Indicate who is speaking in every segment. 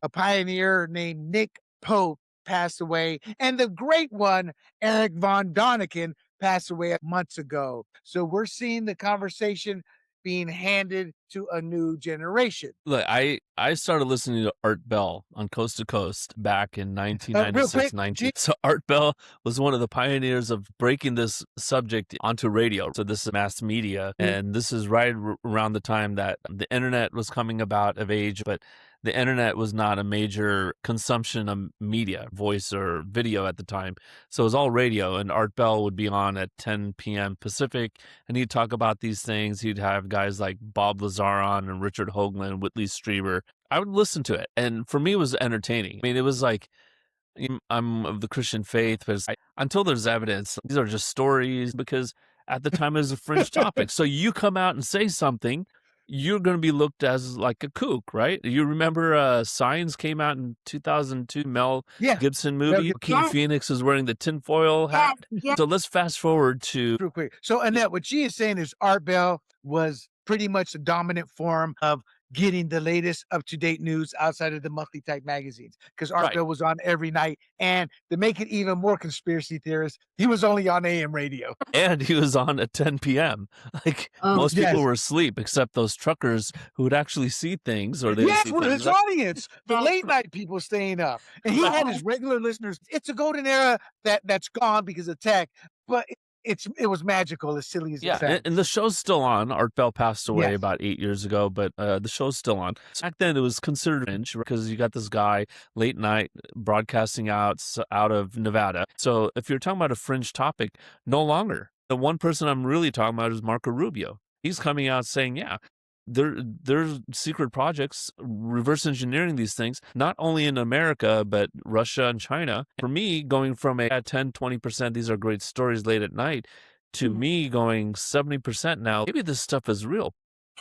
Speaker 1: a pioneer named Nick Pope passed away, and the great one, Erich von Daniken, passed away months ago. So we're seeing the conversation being handed to a new generation.
Speaker 2: Look, I started listening to Art Bell on Coast to Coast back in
Speaker 1: Real
Speaker 2: 1996,
Speaker 1: quick,
Speaker 2: 19. So Art Bell was one of the pioneers of breaking this subject onto radio. So this is mass media, and this is right around the time that the internet was coming about of age, but the internet was not a major consumption of media, voice or video at the time. So it was all radio, and Art Bell would be on at 10 p.m. Pacific, and he'd talk about these things. He'd have guys like Bob Lazar on and Richard Hoagland, Whitley Strieber. I would listen to it, and for me, it was entertaining. I mean, it was like I'm of the Christian faith, but until there's evidence, these are just stories because at the time it was a fringe topic. So you come out and say something, you're going to be looked as like a kook, right? You remember Signs came out in 2002, Mel
Speaker 1: yeah,
Speaker 2: Gibson movie. Joaquin Phoenix is wearing the tinfoil hat.
Speaker 1: yeah.
Speaker 2: So let's fast forward to
Speaker 1: Real quick. So Annette, what she is saying is Art Bell was pretty much the dominant form of getting the latest up-to-date news outside of the monthly type magazines, because Art
Speaker 2: right.
Speaker 1: Bell was on every night. And to make it even more conspiracy theorist, he was only on AM radio.
Speaker 2: And he was on at 10 p.m. Like most people
Speaker 1: Yes.
Speaker 2: were asleep, except those truckers who would actually see things, or they
Speaker 1: Yes,
Speaker 2: see
Speaker 1: with
Speaker 2: things.
Speaker 1: his audience, the late night people staying up. And he had his regular listeners. It's a golden era that's gone because of tech, but it was magical, as silly as it
Speaker 2: Yeah,
Speaker 1: sounds.
Speaker 2: and the show's still on. Art Bell passed away
Speaker 1: Yes.
Speaker 2: about 8 years ago, but the show's still on. So back then, it was considered fringe because you got this guy late night broadcasting out of Nevada. So if you're talking about a fringe topic, no longer. The one person I'm really talking about is Marco Rubio. He's coming out saying, yeah, there's secret projects reverse engineering these things, not only in America, but Russia and China. For me, going from a 10-20%, these are great stories late at night, to me going 70% now, maybe this stuff is real.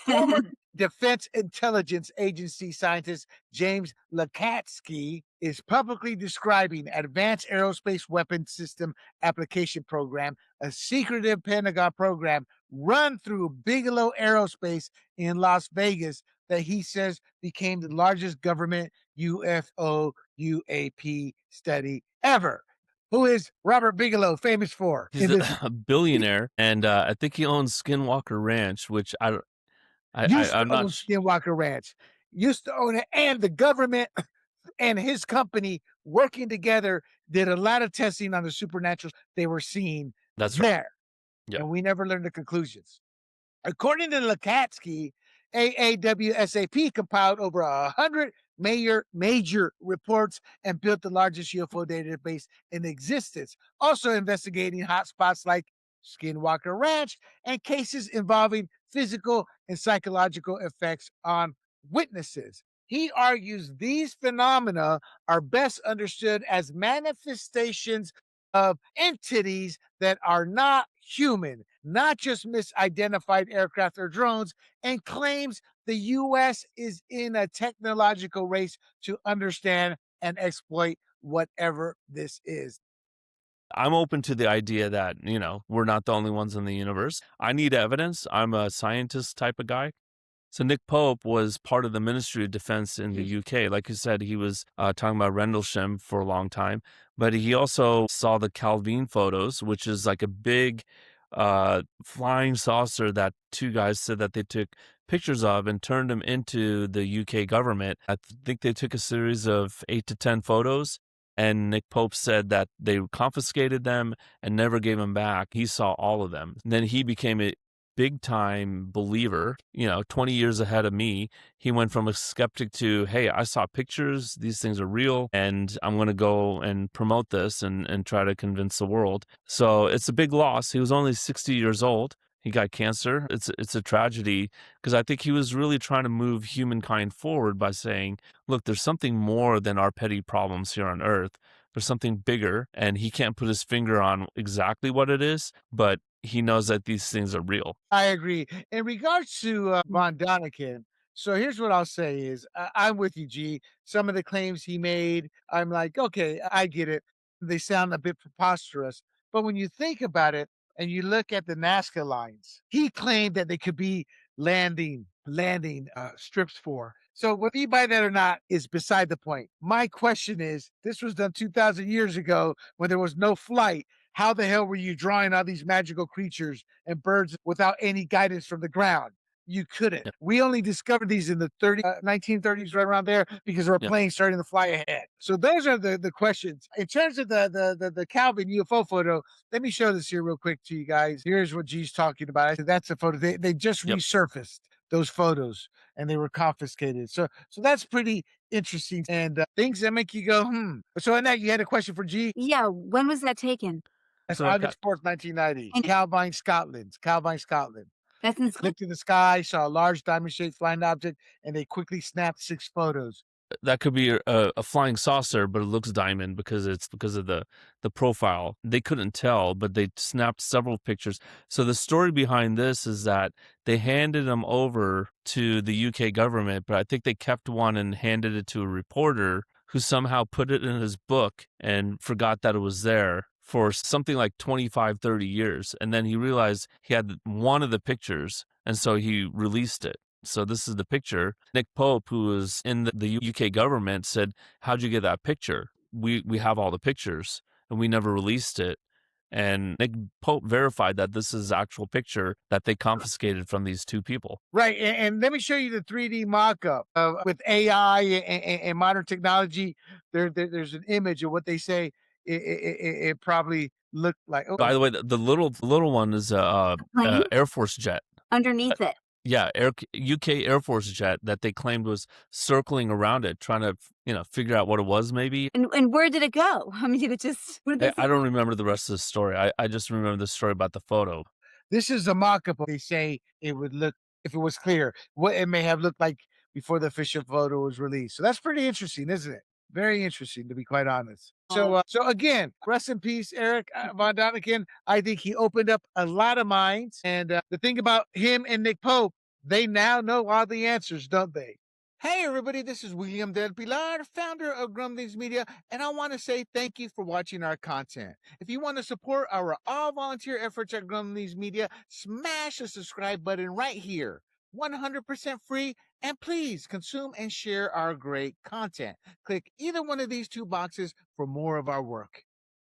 Speaker 1: Former Defense Intelligence Agency scientist James Lacatski is publicly describing Advanced Aerospace Weapons System Application Program, a secretive Pentagon program run through Bigelow Aerospace in Las Vegas that he says became the largest government UFO UAP study ever. Who is Robert Bigelow famous for?
Speaker 2: He's a billionaire, and I think he owns Skinwalker Ranch, which
Speaker 1: Used to
Speaker 2: I'm
Speaker 1: own
Speaker 2: not.
Speaker 1: Skinwalker Ranch, used to own it, and the government and his company working together did a lot of testing on the supernatural they were seeing
Speaker 2: That's right.
Speaker 1: there,
Speaker 2: Yeah.
Speaker 1: and we never learned the conclusions. According to Lakatsky, AAWSAP compiled over 100 major reports and built the largest UFO database in existence, also investigating hotspots like Skinwalker Ranch and cases involving physical and psychological effects on witnesses. He argues these phenomena are best understood as manifestations of entities that are not human, not just misidentified aircraft or drones, and claims the U.S. is in a technological race to understand and exploit whatever this is.
Speaker 2: I'm open to the idea that, we're not the only ones in the universe. I need evidence. I'm a scientist type of guy. So Nick Pope was part of the Ministry of Defense in the UK. Like you said, he was talking about Rendlesham for a long time, but he also saw the Calvine photos, which is like a big flying saucer that two guys said that they took pictures of and turned them into the UK government. I think they took a series of 8 to 10 photos. And Nick Pope said that they confiscated them and never gave them back. He saw all of them. And then he became a big time believer, 20 years ahead of me. He went from a skeptic to, hey, I saw pictures. These things are real. And I'm going to go and promote this and try to convince the world. So it's a big loss. He was only 60 years old. He got cancer. It's a tragedy because I think he was really trying to move humankind forward by saying, look, there's something more than our petty problems here on Earth. There's something bigger, and he can't put his finger on exactly what it is, but he knows that these things are real.
Speaker 1: I agree. In regards to Von Daniken, so here's what I'll say is I'm with you, G. Some of the claims he made, I'm like, okay, I get it. They sound a bit preposterous. But when you think about it and you look at the Nazca lines, he claimed that they could be landing strips for So whether you buy that or not is beside the point. My question is, this was done 2,000 years ago when there was no flight. How the hell were you drawing all these magical creatures and birds without any guidance from the ground? You couldn't.
Speaker 2: Yep.
Speaker 1: We only discovered these in the 1930s, right around there, because our
Speaker 2: Yep.
Speaker 1: planes starting to fly ahead. So those are the questions. In terms of the Calvin UFO photo, let me show this here real quick to you guys. Here's what G's talking about. I said that's a photo. They just
Speaker 2: Yep.
Speaker 1: resurfaced those photos and they were confiscated. So that's pretty interesting and things that make you go, hmm. So Annette, you had a question for G?
Speaker 3: Yeah, when was that taken?
Speaker 1: That's
Speaker 2: So
Speaker 1: August 4th, 1990.
Speaker 3: And-
Speaker 1: Calvine, Scotland. Calvine, Scotland.
Speaker 3: That's in Scotland.
Speaker 1: Looked in the sky, saw a large diamond-shaped flying object, and they quickly snapped 6 photos.
Speaker 2: that could be a flying saucer, but it looks diamond because of the profile. They couldn't tell, but they snapped several pictures. So the story behind this is that they handed them over to the UK government, but I think they kept one and handed it to a reporter who somehow put it in his book and forgot that it was there for something like 25, 30 years. And then he realized he had one of the pictures, and so he released it. So this is the picture. Nick Pope, who was in the UK government, said, "How'd you get that picture? We have all the pictures, and we never released it." And Nick Pope verified that this is the actual picture that they confiscated from these two people.
Speaker 1: Right, and let me show you the 3D mock-up with AI and modern technology. There's an image of what they say it probably looked like. Oh,
Speaker 2: By the way, the little one is a
Speaker 3: Plane?
Speaker 2: Air Force jet.
Speaker 3: Underneath it.
Speaker 2: Yeah, UK Air Force jet that they claimed was circling around it, trying to figure out what it was. Maybe
Speaker 3: And where did it go? I mean, did it just? What did they
Speaker 2: I don't remember the rest of the story. I just remember the story about the photo.
Speaker 1: this is a mock-up. They say it would look, if it was clear, what it may have looked like before the official photo was released. So that's pretty interesting, isn't it? Very interesting, to be quite honest. So again, rest in peace, Erich von Daniken. I think he opened up a lot of minds. And the thing about him and Nick Pope, they now know all the answers, don't they? Hey, everybody, this is William Del Pilar, founder of Grumblings Media, and I want to say thank you for watching our content. If you want to support our all-volunteer efforts at Grumblings Media, smash the subscribe button right here. 100% free, and please consume and share our great content. Click either one of these 2 boxes for more of our work.